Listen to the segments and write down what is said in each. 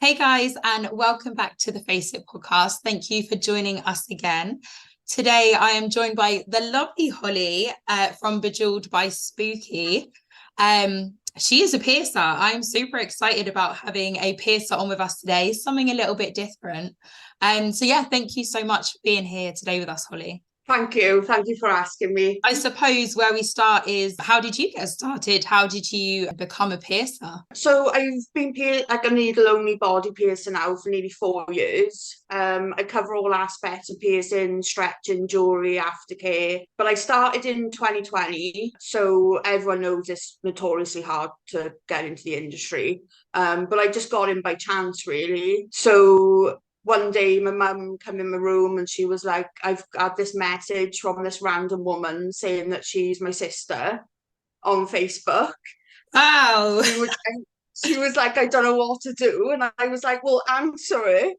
Hey guys, and welcome back to the Face It podcast. Thank you for joining us again. Today I am joined by the lovely Hollie from Bejewelled by Spooky. She is a piercer. I'm super excited about having a piercer on with us today, something a little bit different. Thank you so much for being here today with us, Hollie. Thank you. Thank you for asking me. I suppose where we start is, how did you get started? How did you become a piercer? So I've been like a needle-only body piercer now for nearly 4 years. I cover all aspects of piercing, stretching, jewellery, aftercare. But I started in 2020, so everyone knows it's notoriously hard to get into the industry. But I just got in by chance, really. So one day my mum came in my room and she was like, I've got this message from this random woman saying that she's my sister on Facebook. Wow. She was like, I don't know what to do. And I was like, well, answer it.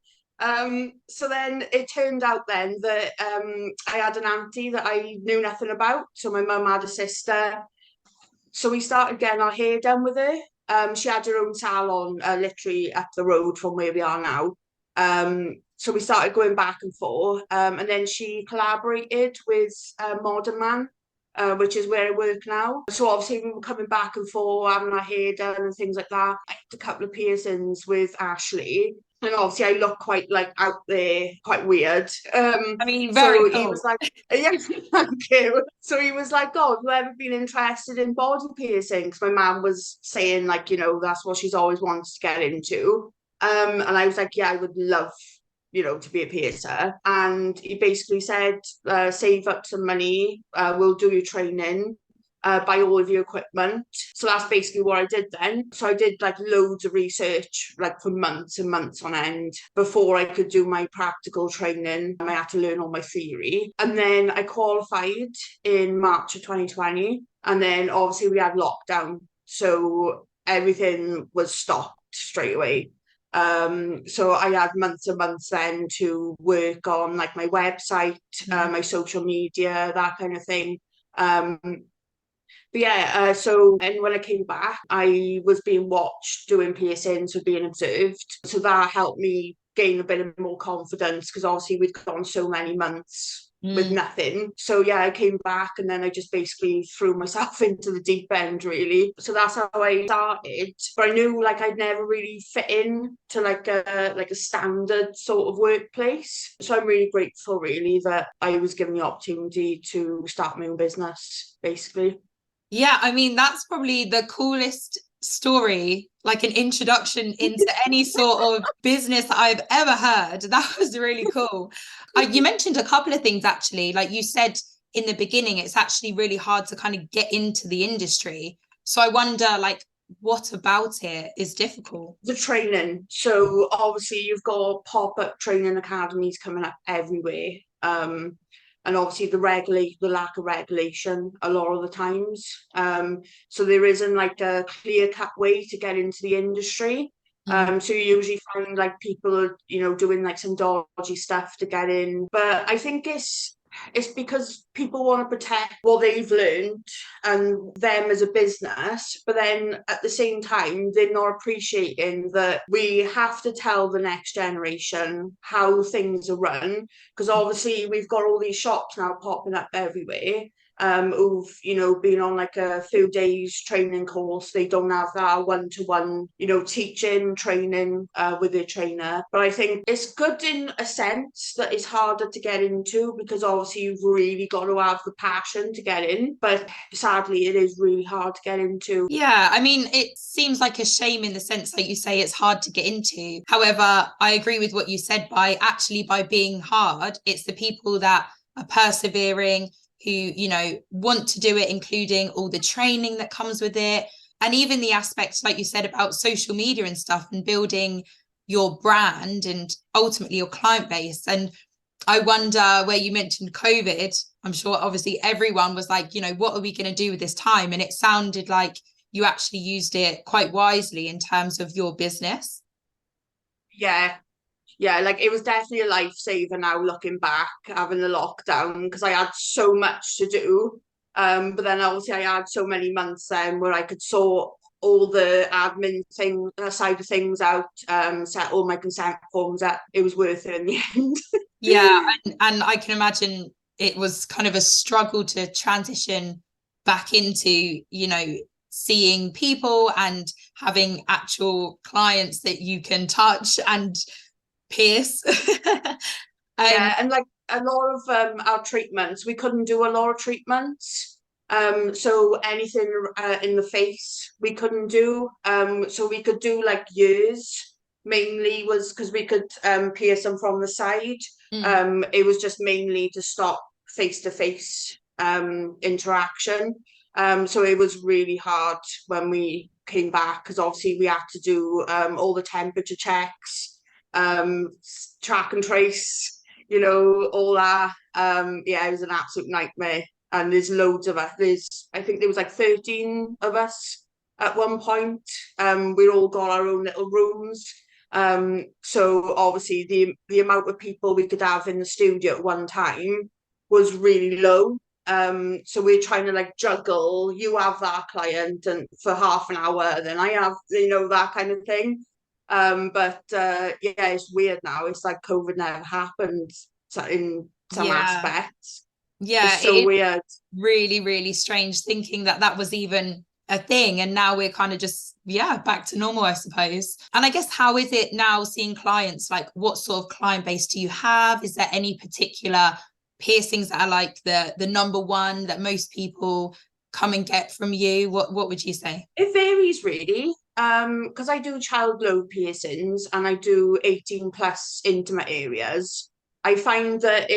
So then it turned out then that I had an auntie that I knew nothing about. So my mum had a sister. So we started getting our hair done with her. She had her own salon literally up the road from where we are now. So we started going back and forth. And then she collaborated with Modern Man, which is where I work now. So obviously we were coming back and forth, having our hair done and things like that. I had a couple of piercings with Ashley. And obviously I look quite like out there, quite weird. Very So cool. he was like, yeah, thank you. So he was like, God, have you ever been interested in body piercing? Because my mum was saying like, that's what she's always wanted to get into. And I was like, yeah, I would love to be a piercer. And he basically said, save up some money, we'll do your training, buy all of your equipment. So that's basically what I did then. So I did like loads of research, like for months and months on end before I could do my practical training. I had to learn all my theory. And then I qualified in March of 2020. And then obviously we had lockdown. So everything was stopped straight away. So I had months and months then to work on like my website, my social media, that kind of thing. So and when I came back, I was being watched doing piercings, so being observed. So that helped me gain a bit of more confidence because obviously we'd gone so many months with nothing. So yeah, I came back and then I just basically threw myself into the deep end, really. So that's how I started. But I knew like I'd never really fit in to like a standard sort of workplace. So I'm really grateful, really, that I was given the opportunity to start my own business, basically. Yeah, that's probably the coolest story, like an introduction into any sort of business that I've ever heard. That was really cool. You mentioned a couple of things, actually. Like you said in the beginning, it's actually really hard to kind of get into the industry. So I wonder, like, what about it is difficult? The training. So obviously you've got pop-up training academies coming up everywhere. And obviously the lack of regulation a lot of the times. So there isn't like a clear-cut way to get into the industry. So you usually find like people, doing like some dodgy stuff to get in. But I think it's because people want to protect what they've learned and them as a business, but then at the same time they're not appreciating that we have to tell the next generation how things are run, because obviously we've got all these shops now popping up everywhere, who've been on like a few days training course. They don't have that one-to-one teaching training with their trainer. But I think it's good in a sense that it's harder to get into because obviously you've really got to have the passion to get in, but sadly it is really hard to get into. Yeah, it seems like a shame in the sense that you say it's hard to get into. However, I agree with what you said. By being hard, it's the people that are persevering, who want to do it, including all the training that comes with it, and even the aspects like you said about social media and stuff, and building your brand and ultimately your client base. And I wonder, where you mentioned COVID, I'm sure obviously everyone was like, what are we going to do with this time? And it sounded like you actually used it quite wisely in terms of your business. Yeah, like it was definitely a lifesaver now looking back, having the lockdown, because I had so much to do. But then obviously I had so many months then where I could sort all the admin thing side of things out, set all my consent forms up. It was worth it in the end. Yeah, and I can imagine it was kind of a struggle to transition back into, seeing people and having actual clients that you can touch and pierce. Yeah, and like a lot of our treatments, we couldn't do a lot of treatments. So anything in the face we couldn't do. So we could do like ears, mainly was because we could pierce them from the side. It was just mainly to stop face-to-face interaction. So it was really hard when we came back because obviously we had to do all the temperature checks, track and trace, all that. Yeah, it was an absolute nightmare. And there's loads of us. I think there was like 13 of us at one point. We all got our own little rooms. So obviously the amount of people we could have in the studio at one time was really low. So we're trying to like juggle, you have that client and for half an hour, then I have, that kind of thing. But yeah, it's weird now. It's like COVID never happened in some Yeah. aspects. Yeah, It's it so is weird. really, really strange thinking that that was even a thing. And now we're kind of just, yeah, back to normal, I suppose. And I guess, how is it now seeing clients? Like, what sort of client base do you have? Is there any particular piercings that are like the number one that most people come and get from you? What would you say? It varies really. Because I do child lobe piercings and I do 18 plus intimate areas. I find that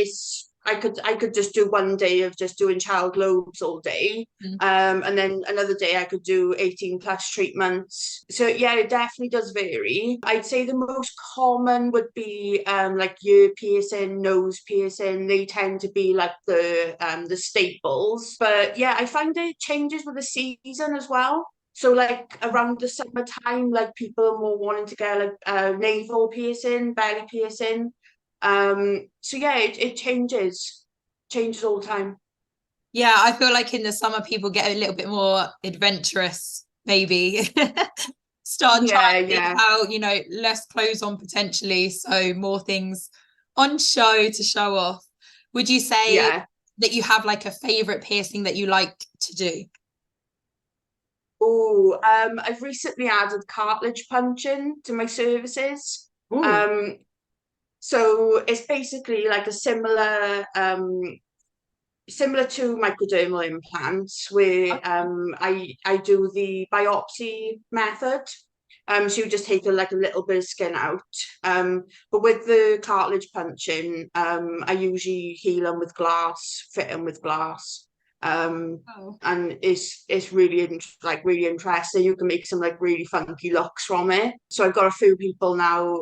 I could just do one day of just doing child lobes all day. Mm. And then another day I could do 18 plus treatments. So yeah, it definitely does vary. I'd say the most common would be like ear piercing, nose piercing. They tend to be like the staples. But yeah, I find it changes with the season as well. So like around the summertime, like people are more wanting to get like navel piercing, belly piercing. So yeah, it changes all the time. Yeah, I feel like in the summer people get a little bit more adventurous, maybe. Start Yeah, trying things yeah, out, less clothes on potentially, so more things on show to show off. Would you say yeah. that you have like a favorite piercing that you like to do? Oh, I've recently added cartilage punching to my services. Oh, Um, so it's basically like a similar to microdermal implants where I do the biopsy method. So you just take like a little bit of skin out. But with the cartilage punching, I usually heal them with glass, fit them with glass. Um, oh. and it's really really interesting. You can make some like really funky looks from it. So I've got a few people now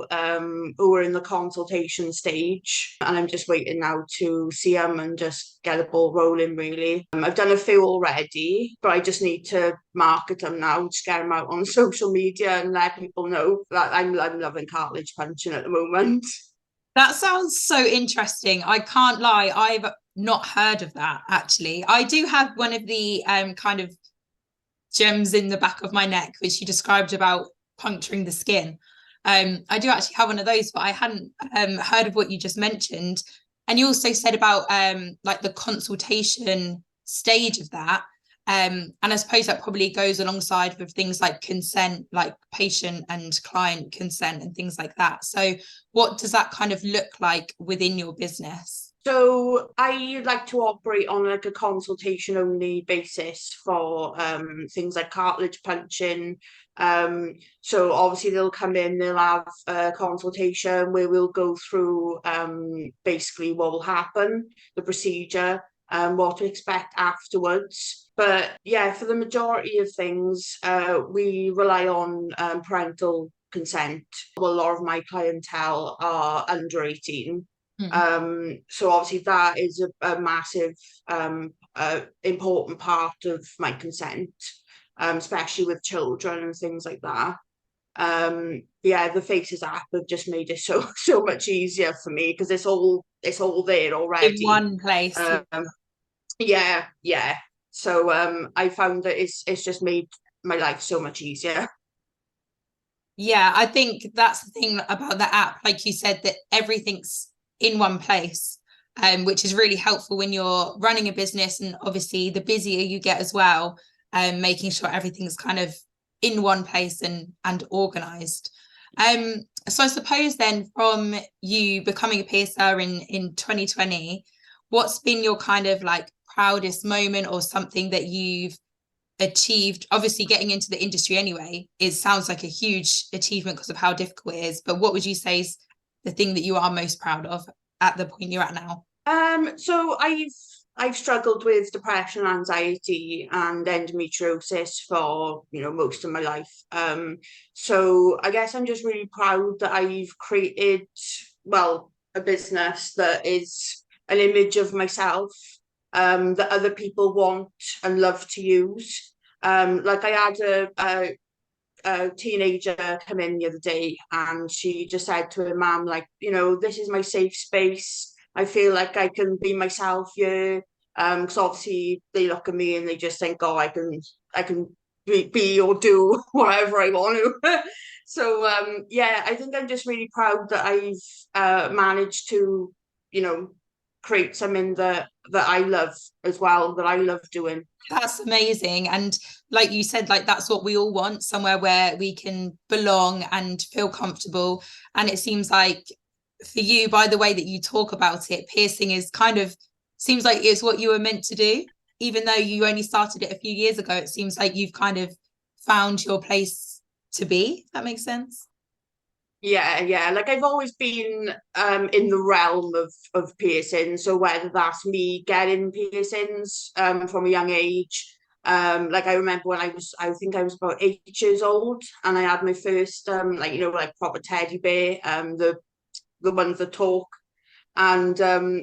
who are in the consultation stage, and I'm just waiting now to see them and just get the ball rolling. Really, I've done a few already, but I just need to market them now, just get them out on social media and let people know that I'm loving cartilage punching at the moment. That sounds so interesting. I can't lie, I've not heard of that actually. I do have one of the kind of gems in the back of my neck, which you described about puncturing the skin. I do actually have one of those, but I hadn't heard of what you just mentioned. And you also said about like the consultation stage of that. And I suppose that probably goes alongside with things like consent, like patient and client consent and things like that. So what does that kind of look like within your business? So I like to operate on like a consultation only basis for things like cartilage punching. So obviously they'll come in, they'll have a consultation where we'll go through basically what will happen, the procedure, what to expect afterwards. But yeah, for the majority of things, we rely on parental consent. Well, a lot of my clientele are under 18. Mm. So obviously that is a massive important part of my consent, especially with children and things like that. Yeah, the Faces app have just made it so much easier for me because it's all there In already. one place. Um, yeah, yeah. So I found that it's just made my life so much easier. Yeah, I think that's the thing about the app, like you said, that everything's in one place, which is really helpful when you're running a business, and obviously the busier you get as well, making sure everything's kind of in one place and organized. So I suppose then from you becoming a piercer in 2020, what's been your kind of like proudest moment or something that you've achieved? Obviously getting into the industry anyway, it sounds like a huge achievement because of how difficult it is, but what would you say is the thing that you are most proud of at the point you're at now? So I've struggled with depression, anxiety, and endometriosis for, most of my life. So I guess I'm just really proud that I've created, well, a business that is an image of myself, that other people want and love to use. Like I had a teenager come in the other day, and she just said to her mum, like, this is my safe space. I feel like I can be myself here. Because obviously they look at me and they just think, oh, I can be or do whatever I want to. So yeah, I think I'm just really proud that I've managed to, you know, create something that I love as well, that I love doing. That's amazing. And like you said, like that's what we all want, somewhere where we can belong and feel comfortable. And it seems like for you, by the way that you talk about it, piercing is kind of seems like it's what you were meant to do. Even though you only started it a few years ago, it seems like you've kind of found your place to be. If that makes sense. Yeah. Like I've always been in the realm of piercing. So whether that's me getting piercings from a young age. Like I remember when I think I was about 8 years old, and I had my first like, like proper teddy bear, the ones that talk. And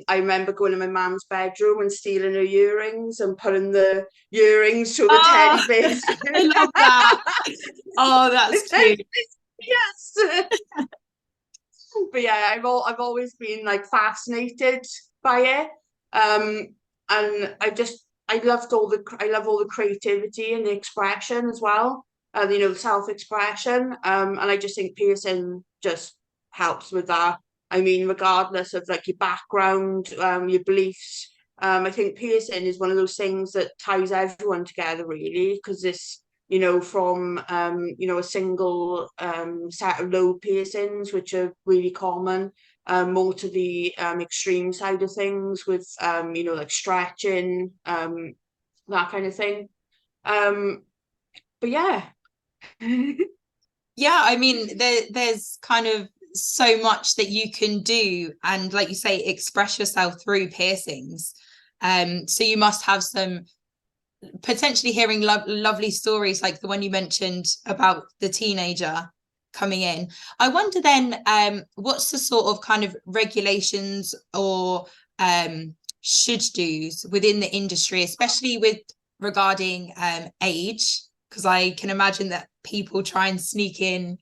I remember going to my mum's bedroom and stealing her earrings and putting the earrings through the Oh, teddy bears. I love that. Oh, that's cute. Yes. But yeah, I've always been like fascinated by it. And I love all the creativity and the expression as well. The self-expression. And I just think piercing just helps with that. I mean, regardless of like your background, your beliefs, I think piercing is one of those things that ties everyone together really, because this, from a single set of lobe piercings, which are really common, more to the extreme side of things with like stretching, that kind of thing. But yeah. Yeah, I mean, there's kind of so much that you can do, and like you say, express yourself through piercings. So you must have some potentially hearing lovely stories like the one you mentioned about the teenager coming in. I wonder then, what's the sort of kind of regulations or should do's within the industry, especially with regarding age, because I can imagine that people try and sneak in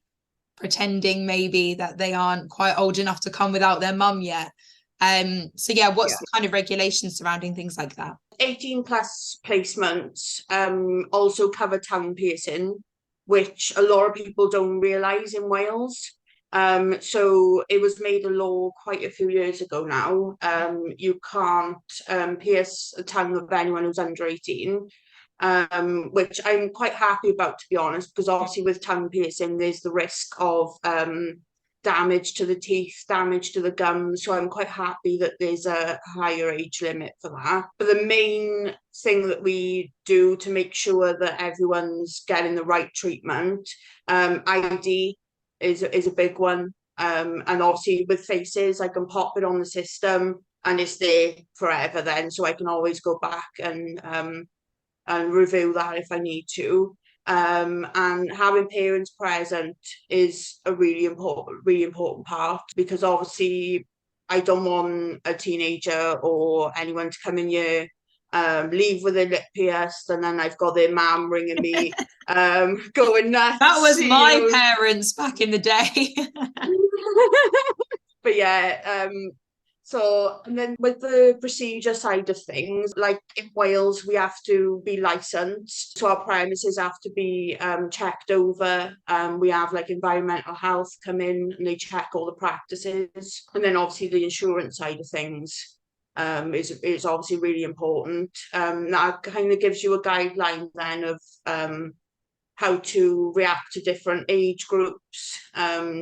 pretending maybe that they aren't quite old enough to come without their mum yet. So yeah, what's Yeah. the kind of regulations surrounding things like that? 18 plus placements also cover tongue piercing, which a lot of people don't realise in Wales. So it was made a law quite a few years ago now. You can't pierce a tongue of anyone who's under 18, which I'm quite happy about, to be honest, because obviously with tongue piercing, there's the risk of damage to the teeth, damage to the gums. So I'm quite happy that there's a higher age limit for that. But the main thing that we do to make sure that everyone's getting the right treatment, ID is a big one. And obviously with faces, I can pop it on the system and it's there forever then. So I can always go back and review that if I need to. And having parents present is a really important part, because obviously I don't want a teenager or anyone to come in here, leave with their lip pierced, and then I've got their mum ringing me, going That nuts, was my parents back in the day. But yeah, So, and then with the procedure side of things, like in Wales, we have to be licensed. So our premises have to be checked over. We have like environmental health come in and they check all the practices. And then obviously the insurance side of things is obviously really important. That kind of gives you a guideline then of how to react to different age groups,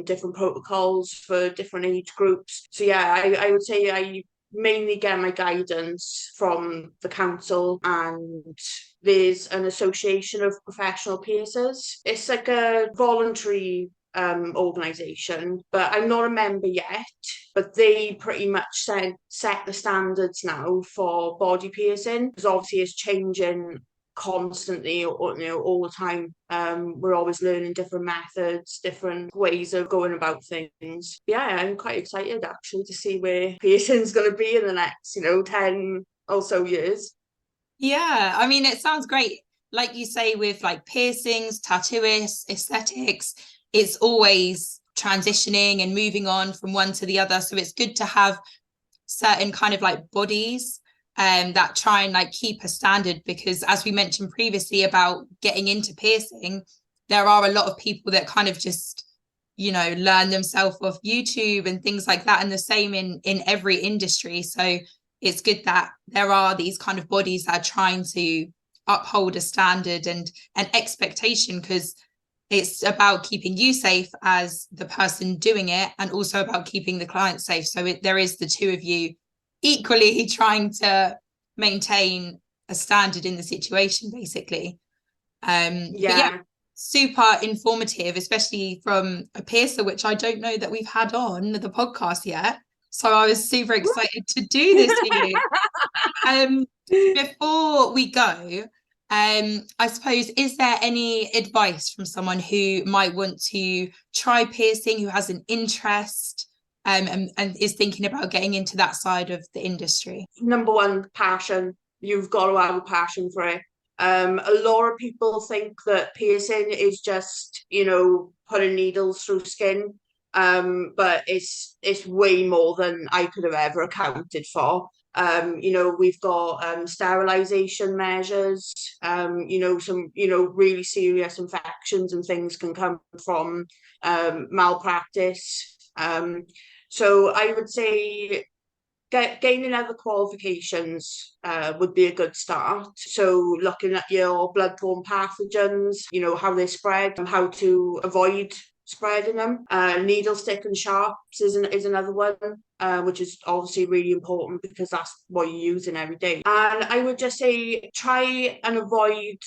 different protocols for different age groups. So yeah, I would say I mainly get my guidance from the council, and there's an association of professional piercers. It's like a voluntary organisation, but I'm not a member yet, but they pretty much set the standards now for body piercing, because obviously it's changing constantly, or all the time. We're always learning different methods, different ways of going about things. Yeah, I'm quite excited actually to see where piercing's going to be in the next 10 or so years. Yeah, I mean, it sounds great. Like you say, with like piercings, tattooists, aesthetics, it's always transitioning and moving on from one to the other. So it's good to have certain kind of like bodies that try and like keep a standard, because as we mentioned previously about getting into piercing, there are a lot of people that kind of just learn themselves off YouTube and things like that, and the same in every industry. So it's good that there are these kind of bodies that are trying to uphold a standard and an expectation, because it's about keeping you safe as the person doing it, and also about keeping the client safe. So there is the two of you equally trying to maintain a standard in the situation, basically. But yeah, super informative, especially from a piercer, which I don't know that we've had on the podcast yet. So I was super excited to do this for you. Before we go, I suppose, is there any advice from someone who might want to try piercing, who has an interest, and is thinking about getting into that side of the industry? Number one, passion. You've got to have a passion for it. A lot of people think that piercing is just, putting needles through skin. But it's way more than I could have ever accounted for. We've got sterilization measures, some, really serious infections and things can come from malpractice. So I would say gaining other qualifications would be a good start. So looking at your bloodborne pathogens, how they spread and how to avoid spreading them. Needle stick and sharps is another one, which is obviously really important because that's what you're using every day. And I would just say try and avoid,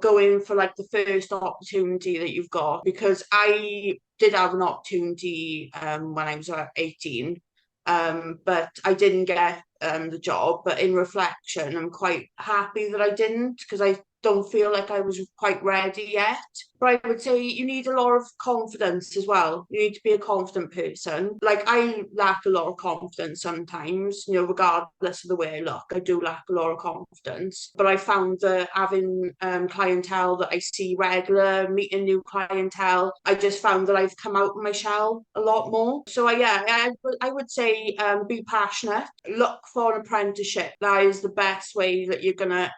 going for like the first opportunity that you've got, because I did have an opportunity when I was 18. But I didn't get the job. But in reflection, I'm quite happy that I didn't, because I don't feel like I was quite ready yet. But I would say you need a lot of confidence as well. You need to be a confident person. Like, I lack a lot of confidence sometimes, regardless of the way I look. I do lack a lot of confidence. But I found that having clientele that I see regular, meeting new clientele, I just found that I've come out of my shell a lot more. So I would say be passionate. Look for an apprenticeship. That is the best way that you're going to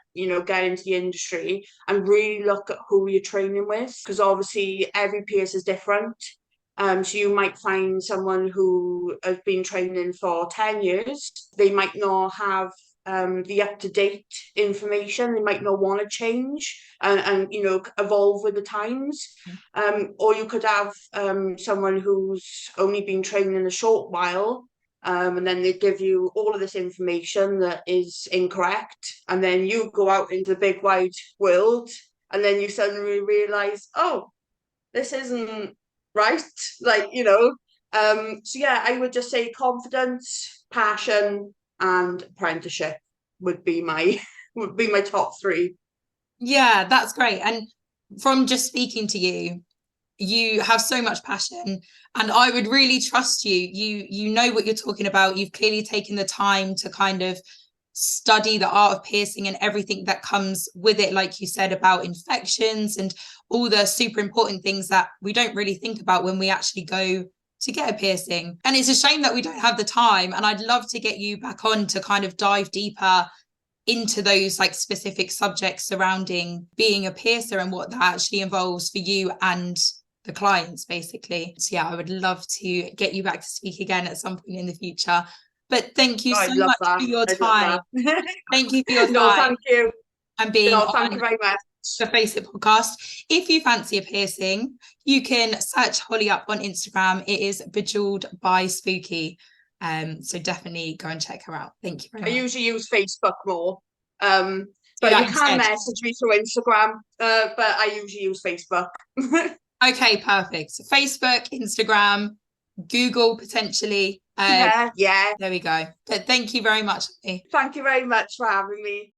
get into the industry, and really look at who you're training with, because obviously every piercer is different. So you might find someone who has been training for 10 years. They might not have the up-to-date information. They might not want to change and evolve with the times. Or you could have someone who's only been training a short while, and then they give you all of this information that is incorrect, and then you go out into the big wide world, and then you suddenly realize, oh, this isn't right. So yeah, I would just say confidence, passion, and apprenticeship would be my top three. Yeah, that's great. And from just speaking to you, you have so much passion, and I would really trust you. You know what you're talking about. You've clearly taken the time to kind of study the art of piercing and everything that comes with it, like you said, about infections and all the super important things that we don't really think about when we actually go to get a piercing. And it's a shame that we don't have the time, and I'd love to get you back on to kind of dive deeper into those like specific subjects surrounding being a piercer and what that actually involves for you and the clients, basically. So yeah, I would love to get you back to speak again at some point in the future. But thank you so much for your time. Thank you for your time. No, thank you. And being thank you very much. The Face It podcast. If you fancy a piercing, you can search Hollie up on Instagram. It is Bejewelled by Spooky. So definitely go and check her out. Thank you very much. I usually use Facebook more. But you can message me through Instagram. But I usually use Facebook. Okay, perfect. So Facebook, Instagram, Google potentially. Yeah. There we go. But thank you very much. Thank you very much for having me.